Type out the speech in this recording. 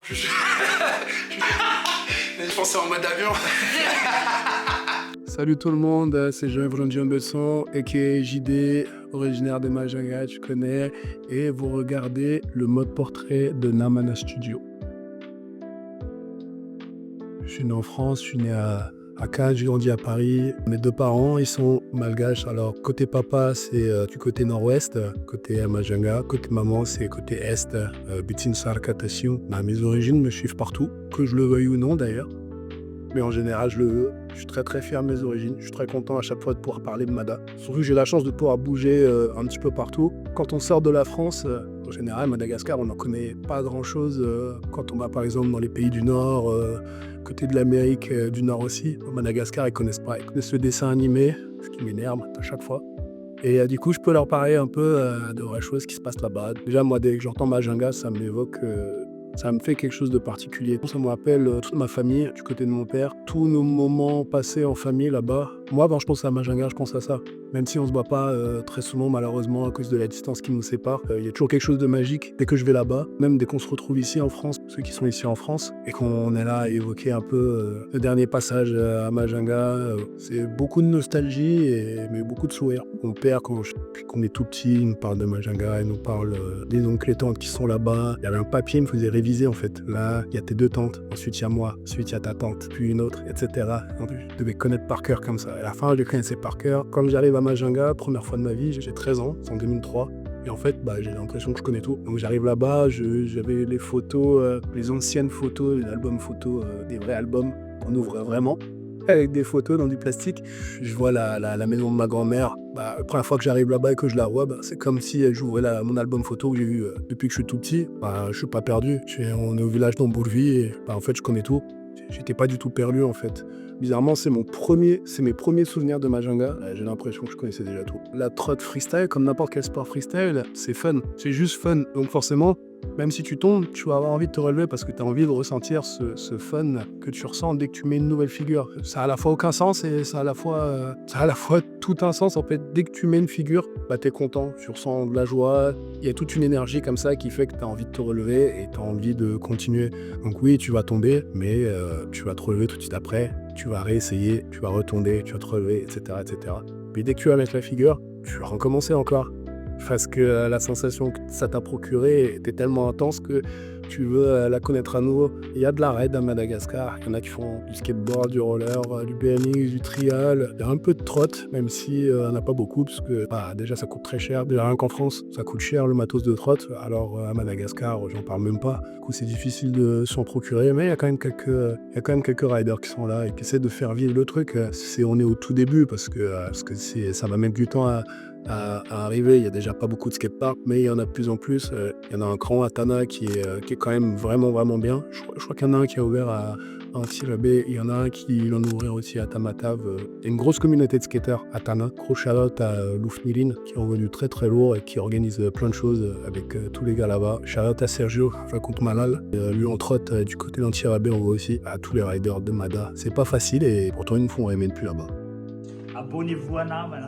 Je pensais en mode avion. Salut tout le monde, c'est Jean-Yves Besson, aka JD, originaire de Majanga, tu connais, et vous regardez le mode portrait de Namana Studio. Je suis né en France, je suis né à Cannes, j'ai grandi à Paris. Mes deux parents, ils sont malgaches. Alors, côté papa, c'est du côté nord-ouest, côté Majanga. Côté maman, c'est côté est, Bitin Sarkatasiou. Mes origines me suivent partout, que je le veuille ou non d'ailleurs. Mais en général, je le veux. Je suis très très fier de mes origines. Je suis très content à chaque fois de pouvoir parler de Mada. Surtout que j'ai la chance de pouvoir bouger un petit peu partout. Quand on sort de la France, en général, Madagascar, on n'en connaît pas grand-chose. Quand on va par exemple dans les pays du Nord, côté de l'Amérique du Nord aussi, Madagascar, ils connaissent pas. Ils connaissent le dessin animé, ce qui m'énerve à chaque fois. Et du coup, je peux leur parler un peu de vraies choses qui se passent là-bas. Déjà, moi, dès que j'entends Majanga, ça m'évoque... ça me fait quelque chose de particulier. Ça me rappelle toute ma famille, du côté de mon père, tous nos moments passés en famille là-bas. Moi, quand je pense à Majanga, je pense à ça. Même si on ne se voit pas très souvent, malheureusement, à cause de la distance qui nous sépare, il y a toujours quelque chose de magique dès que je vais là-bas. Même dès qu'on se retrouve ici en France, ceux qui sont ici en France, et qu'on est là à évoquer un peu le dernier passage à Majanga. C'est beaucoup de nostalgie, mais beaucoup de sourires. Mon père, depuis qu'on est tout petit, il nous parle de Majanga, il nous parle des oncles et tantes qui sont là-bas. Il y avait un papier, il me faisait réviser en fait. Là, il y a tes deux tantes, ensuite il y a moi, ensuite il y a ta tante, puis une autre, etc. Je devais connaître par cœur comme ça. À la fin, je les connaissais par cœur. Quand j'arrive à Majanga, première fois de ma vie, j'ai 13 ans, c'est en 2003. Et en fait, j'ai l'impression que je connais tout. Donc j'arrive là-bas, j'avais les photos, les anciennes photos, les albums photos, des vrais albums qu'on ouvre vraiment, avec des photos dans du plastique. Je vois la maison de ma grand-mère. La première fois que j'arrive là-bas et que je la vois, c'est comme si j'ouvrais mon album photo que j'ai eu depuis que je suis tout petit. Je suis pas perdu. On est au village d'Ambourville et en fait, je connais tout. J'étais pas du tout perdu en fait. Bizarrement, c'est mes premiers souvenirs de Majanga. J'ai l'impression que je connaissais déjà tout. La trotte freestyle, comme n'importe quel sport freestyle, c'est fun. C'est juste fun. Donc forcément, même si tu tombes, tu vas avoir envie de te relever parce que tu as envie de ressentir ce fun que tu ressens dès que tu mets une nouvelle figure. Ça a à la fois aucun sens et ça a à la fois tout un sens. En fait, dès que tu mets une figure, t'es content, tu ressens de la joie. Il y a toute une énergie comme ça qui fait que tu as envie de te relever et tu as envie de continuer. Donc oui, tu vas tomber, mais tu vas te relever tout de suite après. Tu vas réessayer, tu vas retomber, tu vas te relever, etc., etc. Puis dès que tu vas mettre la figure, tu vas recommencer encore. Parce que la sensation que ça t'a procuré était tellement intense que tu veux la connaître à nouveau. Il y a de la raid à Madagascar. Il y en a qui font du skateboard, du roller, du BMX, du trial. Il y a un peu de trotte, même si on n'a pas beaucoup, parce que déjà ça coûte très cher. Déjà rien qu'en France, ça coûte cher le matos de trotte. Alors à Madagascar, j'en parle même pas. Du coup, c'est difficile de s'en procurer, mais il y a quand même quelques riders qui sont là et qui essaient de faire vivre le truc. On est au tout début parce que ça va mettre du temps à arriver. Il n'y a déjà pas beaucoup de skateparks, mais il y en a de plus en plus. Il y en a un grand à Tana qui est quand même vraiment vraiment bien. Je crois qu'il y en a un qui a ouvert à Tirabé, il y en a un qui en ouvrir aussi à Tamatave. Il y a une grosse communauté de skateurs à Tana. Gros shout-out à Loufnilin qui est revenu très très lourd et qui organise plein de choses avec tous les gars là-bas. Shout-out à Sergio, contre Malal. Lui en trotte du côté d'Antirabé, on voit aussi à tous les riders de Mada. C'est pas facile et pourtant ils nous font aimer depuis là-bas. Abonnez-vous à Namana.